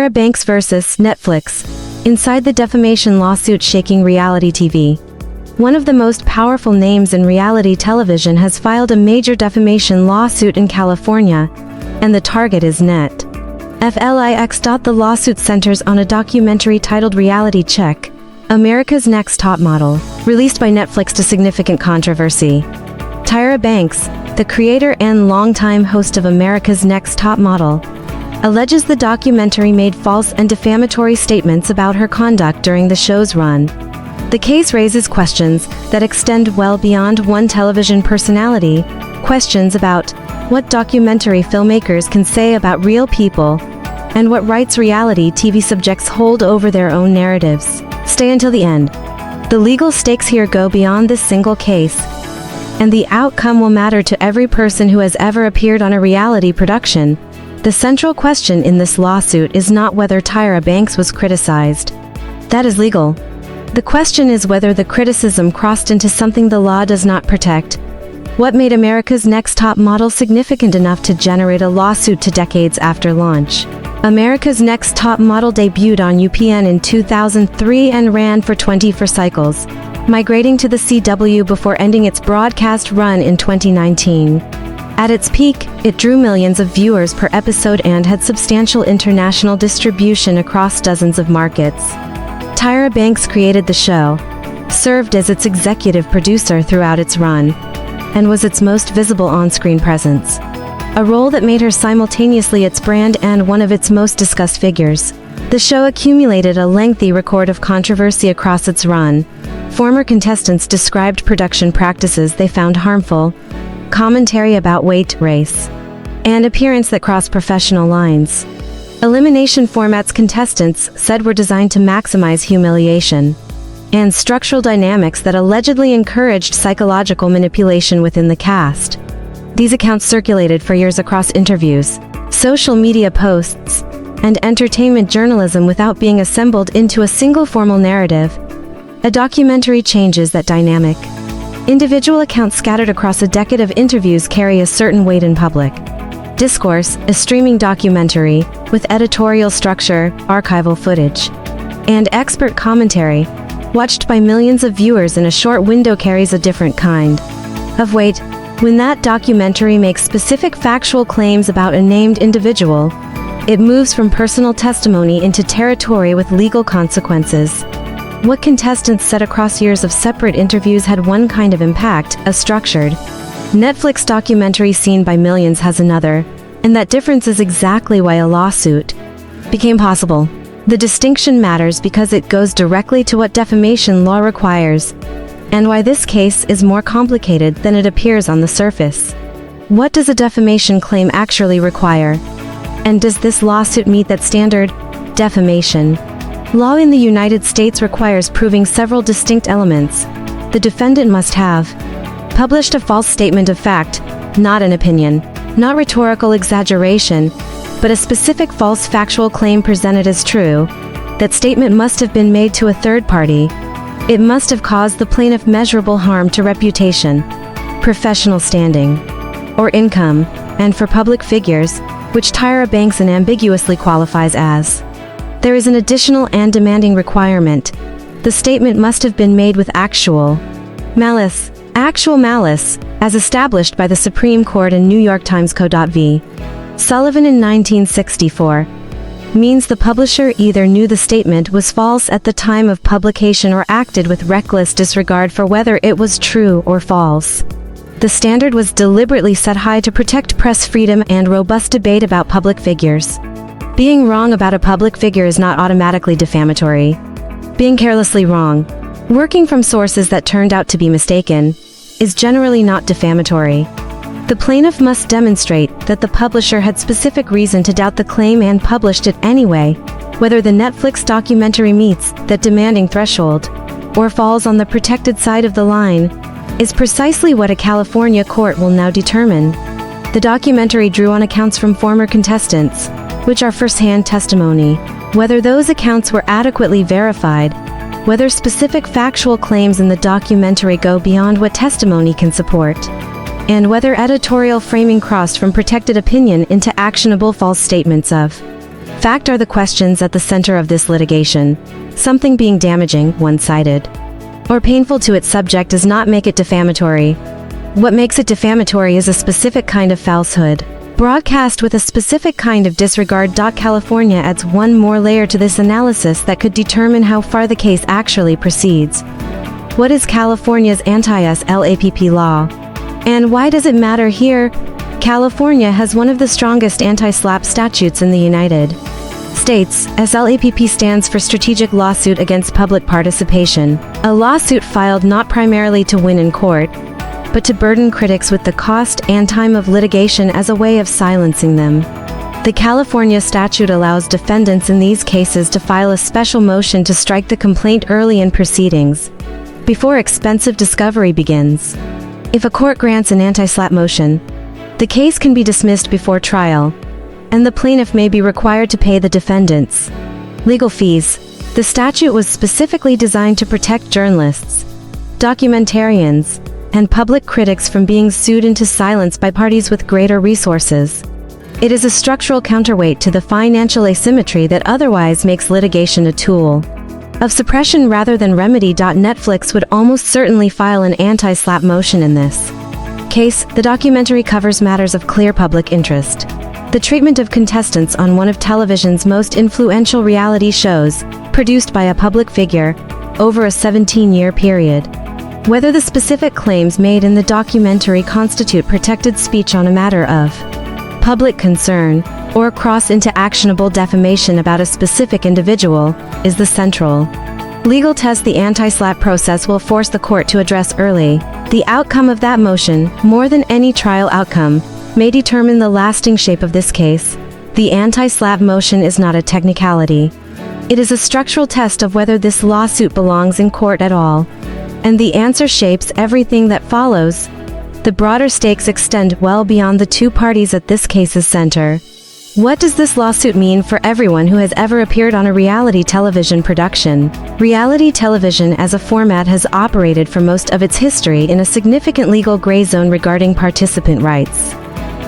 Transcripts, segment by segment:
Tyra Banks vs. Netflix. Inside the defamation lawsuit shaking reality TV. One of the most powerful names in reality television has filed a major defamation lawsuit in California, and the target is Netflix. The lawsuit centers on a documentary titled Reality Check, America's Next Top Model, released by Netflix to significant controversy. Tyra Banks, the creator and longtime host of America's Next Top Model, alleges the documentary made false and defamatory statements about her conduct during the show's run. The case raises questions that extend well beyond one television personality, questions about what documentary filmmakers can say about real people, and what rights reality TV subjects hold over their own narratives. Stay until the end. The legal stakes here go beyond this single case, and the outcome will matter to every person who has ever appeared on a reality production. The central question in this lawsuit is not whether Tyra Banks was criticized. That is legal. The question is whether the criticism crossed into something the law does not protect. What made America's Next Top Model significant enough to generate a lawsuit to decades after launch? America's Next Top Model debuted on UPN in 2003 and ran for 24 cycles, migrating to the CW before ending its broadcast run in 2019. At its peak, it drew millions of viewers per episode and had substantial international distribution across dozens of markets. Tyra Banks created the show, served as its executive producer throughout its run, and was its most visible on-screen presence, a role that made her simultaneously its brand and one of its most discussed figures. The show accumulated a lengthy record of controversy across its run. Former contestants described production practices they found harmful, commentary about weight, race, and appearance that crossed professional lines. Elimination formats contestants said were designed to maximize humiliation, and structural dynamics that allegedly encouraged psychological manipulation within the cast. These accounts circulated for years across interviews, social media posts, and entertainment journalism without being assembled into a single formal narrative. A documentary changes that dynamic. Individual accounts scattered across a decade of interviews carry a certain weight in public discourse. A streaming documentary, with editorial structure, archival footage, and expert commentary, watched by millions of viewers in a short window, carries a different kind of weight. When that documentary makes specific factual claims about a named individual, it moves from personal testimony into territory with legal consequences. What contestants said across years of separate interviews had one kind of impact, a structured Netflix documentary seen by millions has another, and that difference is exactly why a lawsuit became possible. The distinction matters because it goes directly to what defamation law requires, and why this case is more complicated than it appears on the surface. What does a defamation claim actually require? And does this lawsuit meet that standard? Defamation law in the United States requires proving several distinct elements. The defendant must have published a false statement of fact, not an opinion, not rhetorical exaggeration, but a specific false factual claim presented as true. That statement must have been made to a third party. It must have caused the plaintiff measurable harm to reputation, professional standing, or income, and for public figures, which Tyra Banks unambiguously qualifies as. There is an additional and demanding requirement. The statement must have been made with actual malice, as established by the Supreme Court in New York Times Co.v. Sullivan in 1964, means the publisher either knew the statement was false at the time of publication or acted with reckless disregard for whether it was true or false. The standard was deliberately set high to protect press freedom and robust debate about public figures. Being wrong about a public figure is not automatically defamatory. Being carelessly wrong, working from sources that turned out to be mistaken, is generally not defamatory. The plaintiff must demonstrate that the publisher had specific reason to doubt the claim and published it anyway, whether the Netflix documentary meets that demanding threshold, or falls on the protected side of the line, is precisely what a California court will now determine. The documentary drew on accounts from former contestants, which are first-hand testimony. Whether those accounts were adequately verified, whether specific factual claims in the documentary go beyond what testimony can support, and whether editorial framing crossed from protected opinion into actionable false statements of Fact are the questions at the center of this litigation. Something being damaging, one-sided, or painful to its subject does not make it defamatory. What makes it defamatory is a specific kind of falsehood, broadcast with a specific kind of disregard. California adds one more layer to this analysis that could determine how far the case actually proceeds. What is California's anti-SLAPP law? And why does it matter here? California has one of the strongest anti-SLAPP statutes in the United States. SLAPP stands for Strategic Lawsuit Against Public Participation, a lawsuit filed not primarily to win in court, but to burden critics with the cost and time of litigation as a way of silencing them. The California statute allows defendants in these cases to file a special motion to strike the complaint early in proceedings, before expensive discovery begins. If a court grants an anti-SLAPP motion, the case can be dismissed before trial, and the plaintiff may be required to pay the defendants legal fees. The statute was specifically designed to protect journalists, documentarians, and public critics from being sued into silence by parties with greater resources. It is a structural counterweight to the financial asymmetry that otherwise makes litigation a tool of suppression rather than remedy. Netflix would almost certainly file an anti-SLAPP motion in this case. The documentary covers matters of clear public interest. The treatment of contestants on one of television's most influential reality shows, produced by a public figure, over a 17-year period. Whether the specific claims made in the documentary constitute protected speech on a matter of public concern, or cross into actionable defamation about a specific individual, is the central legal test the anti-SLAPP process will force the court to address early. The outcome of that motion, more than any trial outcome, may determine the lasting shape of this case. The anti-SLAPP motion is not a technicality. It is a structural test of whether this lawsuit belongs in court at all. And the answer shapes everything that follows. The broader stakes extend well beyond the two parties at this case's center. What does this lawsuit mean for everyone who has ever appeared on a reality television production? Reality television as a format has operated for most of its history in a significant legal gray zone regarding participant rights.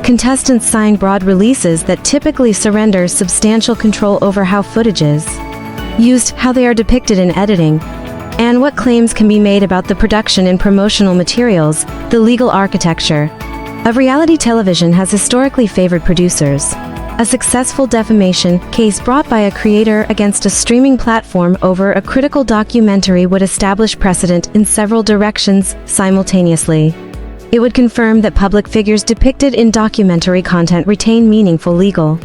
Contestants sign broad releases that typically surrender substantial control over how footage is used, how they are depicted in editing, and what claims can be made about the production and promotional materials. The legal architecture of reality television has historically favored producers. A successful defamation case brought by a creator against a streaming platform over a critical documentary would establish precedent in several directions simultaneously. It would confirm that public figures depicted in documentary content retain meaningful legal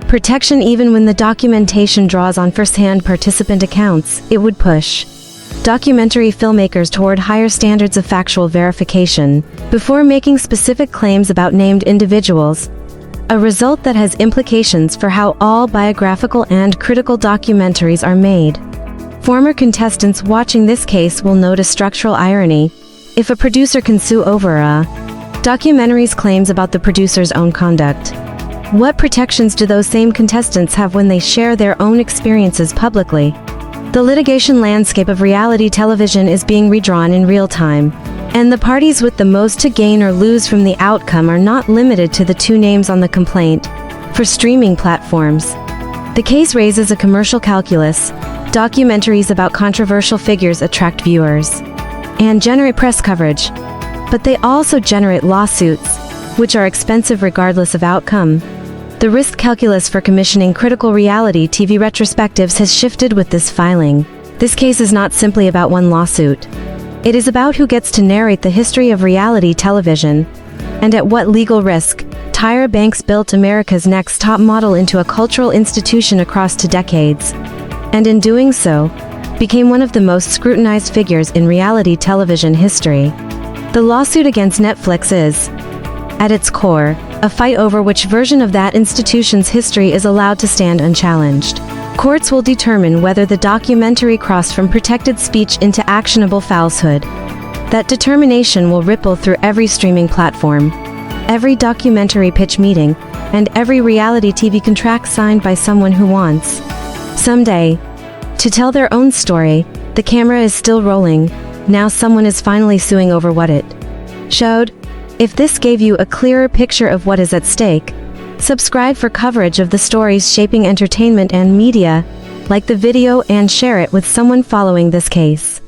protection even when the documentation draws on first-hand participant accounts. It would push documentary filmmakers toward higher standards of factual verification before making specific claims about named individuals, a result that has implications for how all biographical and critical documentaries are made. Former contestants watching this case will note a structural irony. If a producer can sue over a documentary's claims about the producer's own conduct, what protections do those same contestants have when they share their own experiences publicly? The litigation landscape of reality television is being redrawn in real time, and the parties with the most to gain or lose from the outcome are not limited to the two names on the complaint. For streaming platforms, the case raises a commercial calculus. Documentaries about controversial figures attract viewers and generate press coverage, but they also generate lawsuits, which are expensive regardless of outcome. The risk calculus for commissioning critical reality TV retrospectives has shifted with this filing. This case is not simply about one lawsuit. It is about who gets to narrate the history of reality television, and at what legal risk. Tyra Banks built America's next top model into a cultural institution across 2 decades, and in doing so, became one of the most scrutinized figures in reality television history. The lawsuit against Netflix is, at its core, a fight over which version of that institution's history is allowed to stand unchallenged. Courts will determine whether the documentary crossed from protected speech into actionable falsehood. That determination will ripple through every streaming platform, every documentary pitch meeting, and every reality TV contract signed by someone who wants, someday, to tell their own story. The camera is still rolling. Now someone is finally suing over what it showed. If this gave you a clearer picture of what is at stake, Subscribe for coverage of the stories shaping entertainment and media. Like the video and share it with someone following this case.